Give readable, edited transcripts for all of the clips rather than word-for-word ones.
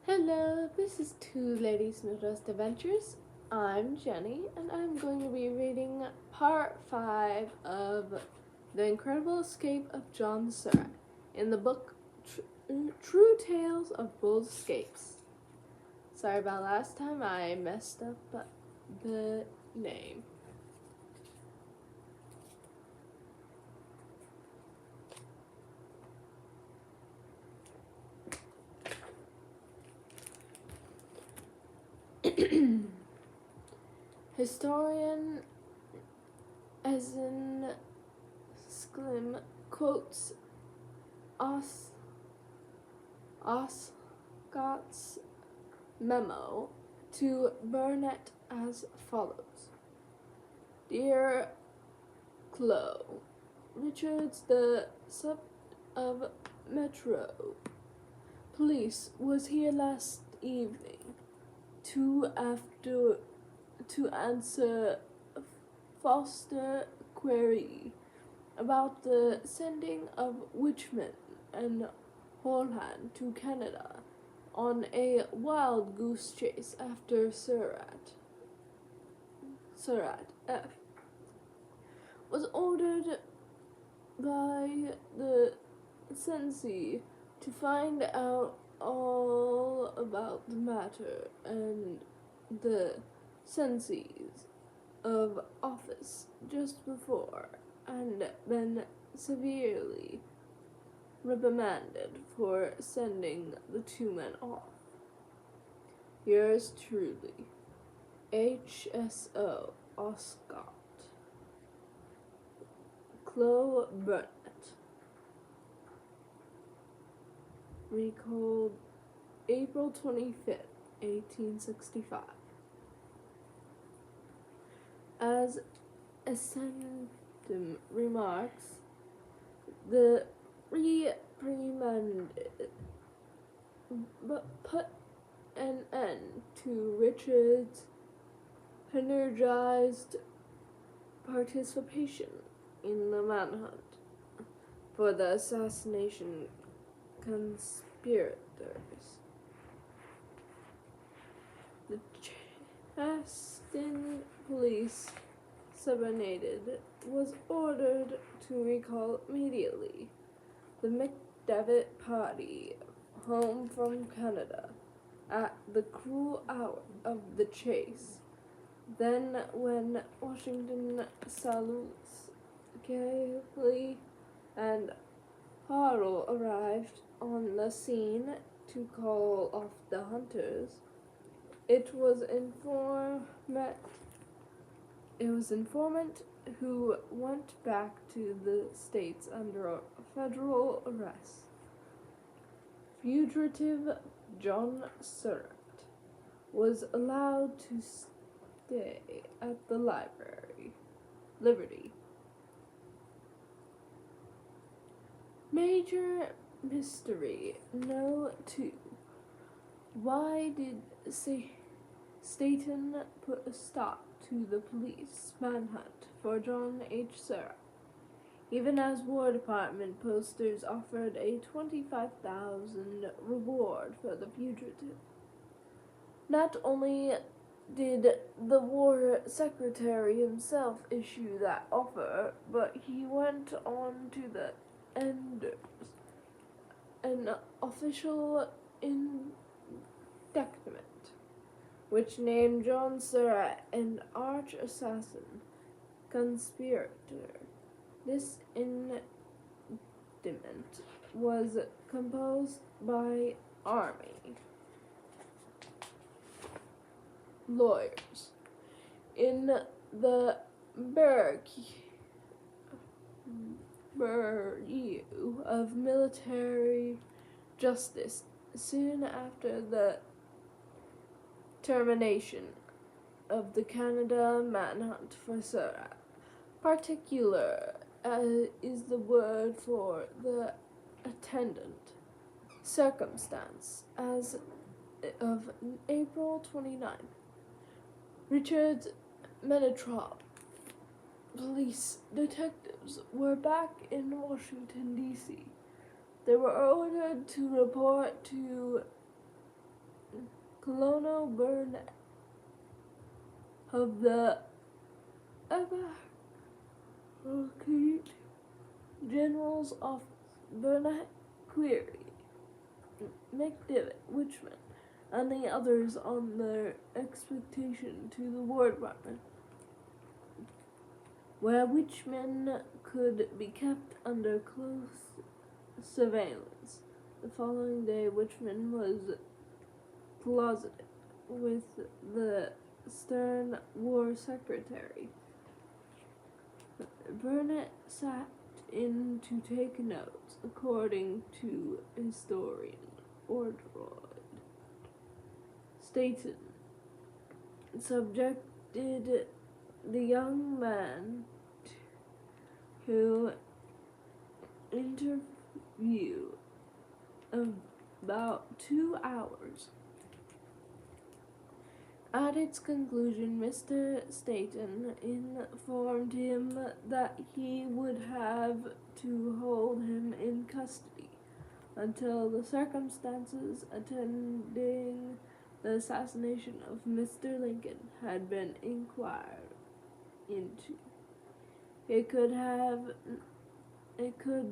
Hello, this is Two Ladies Midwest Adventures. I'm Jenny, and I'm going to be reading part 5 of The Incredible Escape of John Surratt in the book True Tales of Bold Escapes. Sorry about last time, I messed up the name. Historian Ezen Sklim quotes Oscott's memo to Burnett as follows. Dear Chloe, Richards, the sub of Metro Police, was here last evening to answer Foster query about the sending of Witchman and Holland to Canada on a wild goose chase after Surratt F. was ordered by the Sensei to find out all about the matter, and the Sensei's of office just before and been severely reprimanded for sending the two men off. Yours truly, HSO Oscott. Chloe Burnett. Recalled April 25th, 1865. As Ascendum remarks, the reprimanded but put an end to Richard's energized participation in the manhunt for the assassination conspirators. The Chaston police subordinated was ordered to recall immediately the McDevitt party home from Canada at the cruel hour of the chase. Then, when Washington salutes Kelly and Harrell arrived on the scene to call off the hunters, it was informant who went back to the States under federal arrest. Fugitive John Surratt was allowed to stay at the Liberty. Major mystery No. 2. Why did Staten put a stop to the police manhunt for John H. Surratt, even as War Department posters offered a $25,000 reward for the fugitive? Not only did the War Secretary himself issue that offer, but he went on to the Enders, an official indictment, which named John Surratt an arch-assassin conspirator. This indictment was composed by Army lawyers in the Bureau of Military Justice soon after the termination of the Canada manhunt for Surratt. Particular is the word for the attendant circumstance as of April 29th. Richard's Metropolitan Police detectives were back in Washington, D.C. They were ordered to report to Colonel Burnett of the Advocate General's Office, Burnett, Query, McDivitt, Wichman, and the others on their expedition to the War Department, where Wichman could be kept under close surveillance. The following day, Wichman was closeted with the stern War Secretary. Burnett sat in to take notes, according to historian Ordroyd. Staten subjected the young man to interview about 2 hours. At its conclusion, Mr. Staten informed him that he would have to hold him in custody until the circumstances attending the assassination of Mr. Lincoln had been inquired into. It could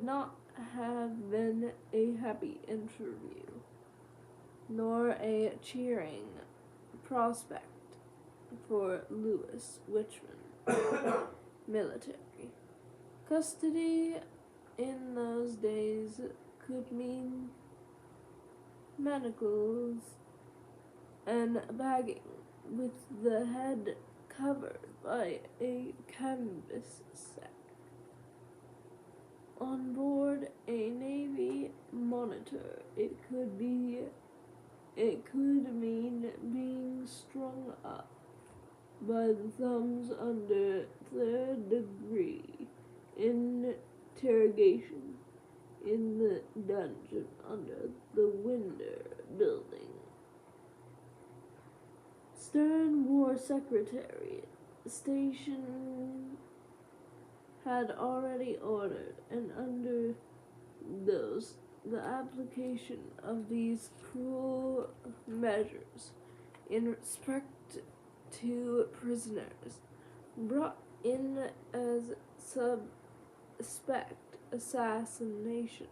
not have been a happy interview, nor a cheering prospect for Lewis Wichman. Military custody in those days could mean manacles and bagging with the head covered by a canvas sack. On board a Navy monitor, it could mean being strung up by the thumbs under third-degree interrogation in the dungeon under the Winder building. Stern War Secretary Station had already ordered, and under those, the application of these cruel measures in respect to prisoners brought in as suspect assassination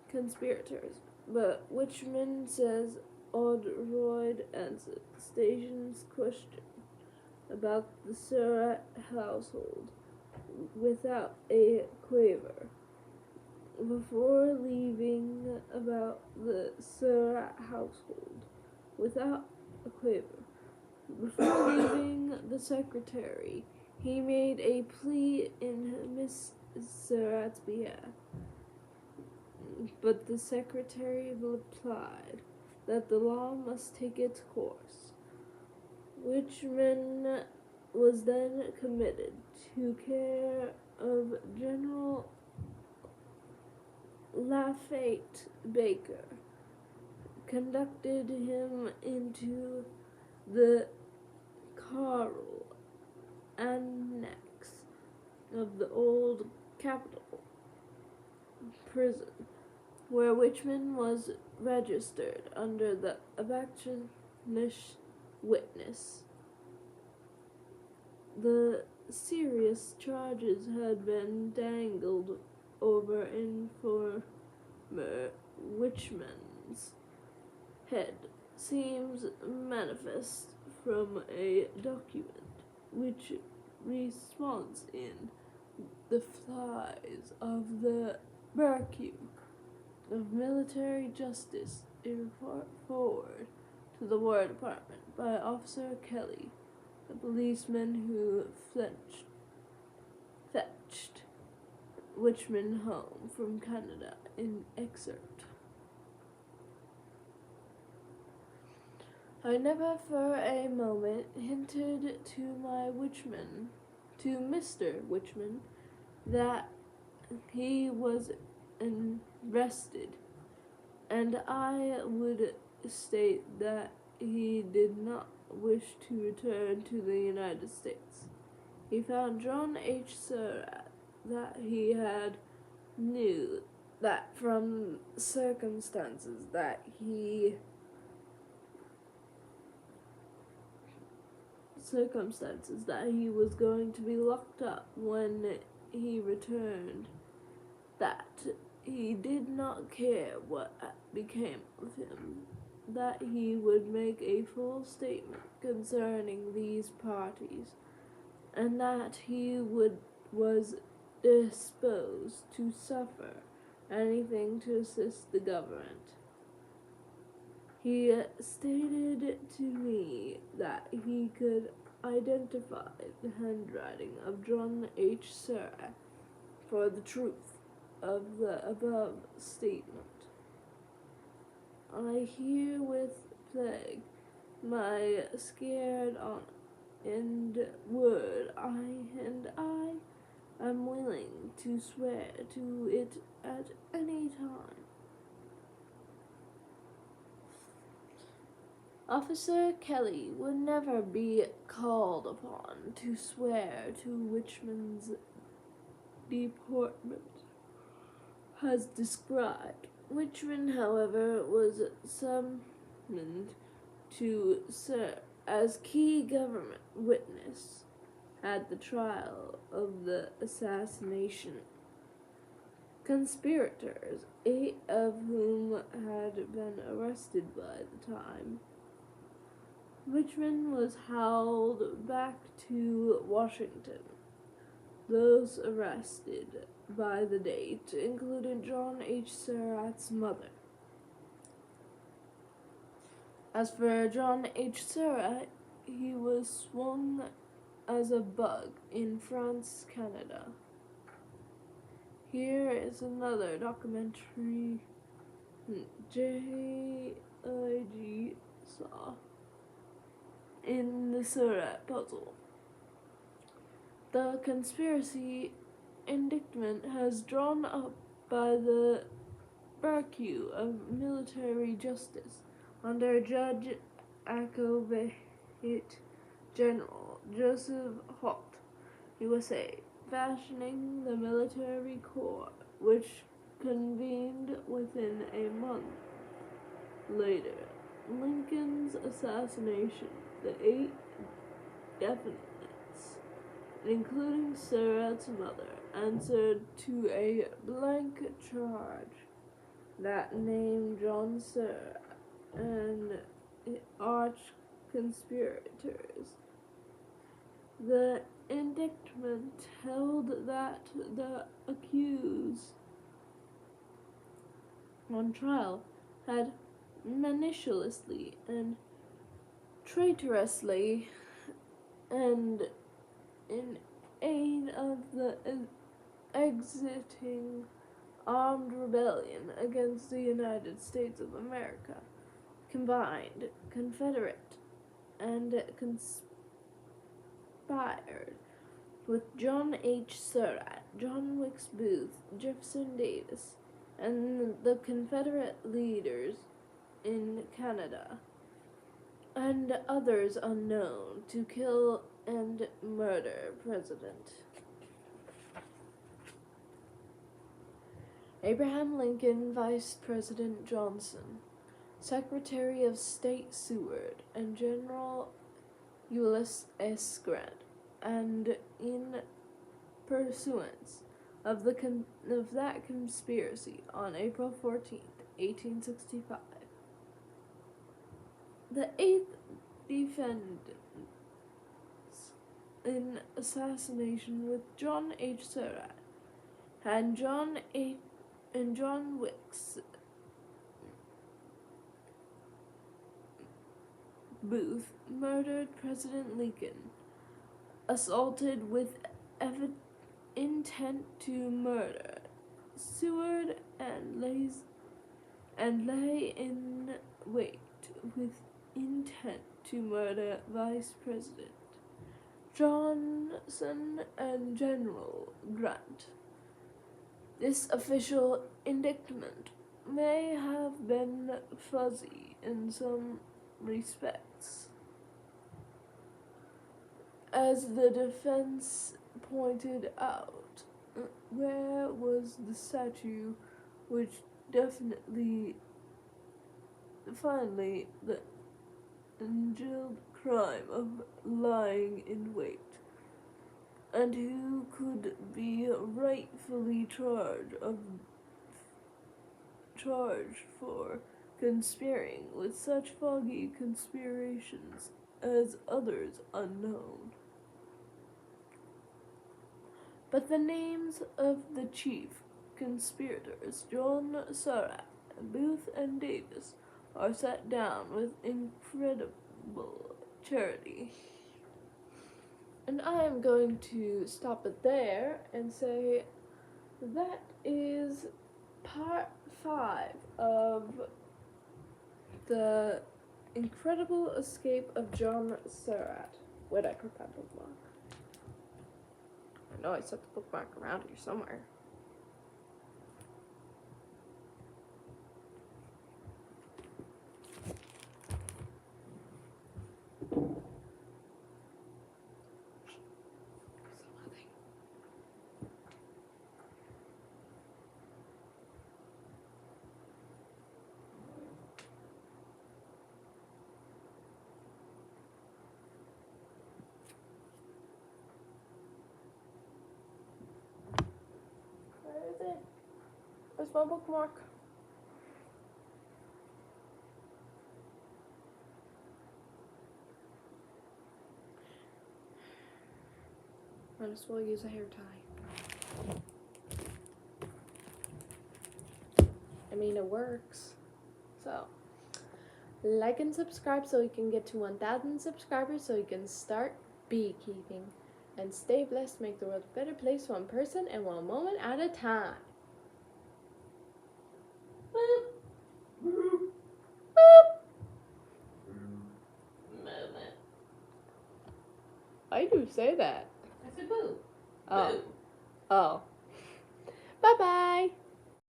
conspirators. But Wichman says Ordroyd answered the station's question about the Surratt household without a quaver. Before leaving about the Surratt household without a quaver. Before leaving the secretary, he made a plea in Miss Surratt's behalf, but the secretary replied that the law must take its course. Wichman was then committed to care of General Lafayette Baker, conducted him into the Carroll Annex of the old Capitol prison, where Wichman was registered under the abolitionist witness. The serious charges had been dangled over informer Wichman's head seems manifest from a document which responds in the flies of the vacuum of military justice, a report forward to the War Department by Officer Kelly, a policeman who fetched Wichman home from Canada, in excerpt. I never for a moment hinted to Mr. Wichman, that he was arrested, and I would state that he did not wish to return to the United States. He found John H. Surratt, that he had knew that from circumstances that he circumstances that he was going to be locked up when he returned, that he did not care what became of him, that he would make a full statement concerning these parties, and that he was disposed to suffer anything to assist the government. He stated to me that he could identify the handwriting of John H. Surratt for the truth of the above statement. I herewith pledge my scared honor and word, I am willing to swear to it at any time. Officer Kelly would never be called upon to swear to Richmond's deportment has described. Richmond, however, was summoned to serve as key government witness at the trial of the assassination. Conspirators, 8 of whom had been arrested by the time. Richmond was hauled back to Washington. Those arrested by the date included John H. Surratt's mother. As for John H. Surratt, he was swung as a bug in France, Canada. Here is another documentary J.I.G. saw in the Surratt puzzle. The conspiracy indictment has drawn up by the Bureau of Military Justice under Judge Advocate General Joseph Holt, USA, fashioning the military corps, which convened within a month later. Lincoln's assassination, the 8 defendants, including Surratt's mother, answered to a blank charge that named John Surratt and arch conspirators. The indictment held that the accused on trial had maliciously and traitorously and in aid of the exiting armed rebellion against the United States of America, combined, Confederate, and conspired with John H. Surratt, John Wilkes Booth, Jefferson Davis, and the Confederate leaders in Canada, and others unknown, to kill and murder President Abraham Lincoln, Vice President Johnson, Secretary of State Seward, and General Ulysses S. Grant, and in pursuance of that conspiracy on April 14th, 1865. The 8th defendants in assassination with John H. Surratt and John Wilkes Booth murdered President Lincoln, assaulted with intent to murder Seward, and lay in wait with intent to murder Vice President Johnson and General Grant. This official indictment may have been fuzzy in some respects. As the defense pointed out, where was the statue which finally the angled crime of lying in wait, and who could be rightfully charged for conspiring with such foggy conspirations as others unknown. But the names of the chief conspirators, John Surratt, Booth, and Davis, are set down with incredible charity. And I am going to stop it there and say that is part 5 of the incredible escape of John Surratt. Where'd I put that bookmark? I know I set the bookmark around here somewhere. Where is it? Where's my bookmark? Might as well use a hair tie. I mean, it works. So, like and subscribe so we can get to 1,000 subscribers so we can start beekeeping. And stay blessed, make the world a better place, one person and one moment at a time. Boop. Boop. Moment. I do say that. I said boo. Oh. Boo. Oh.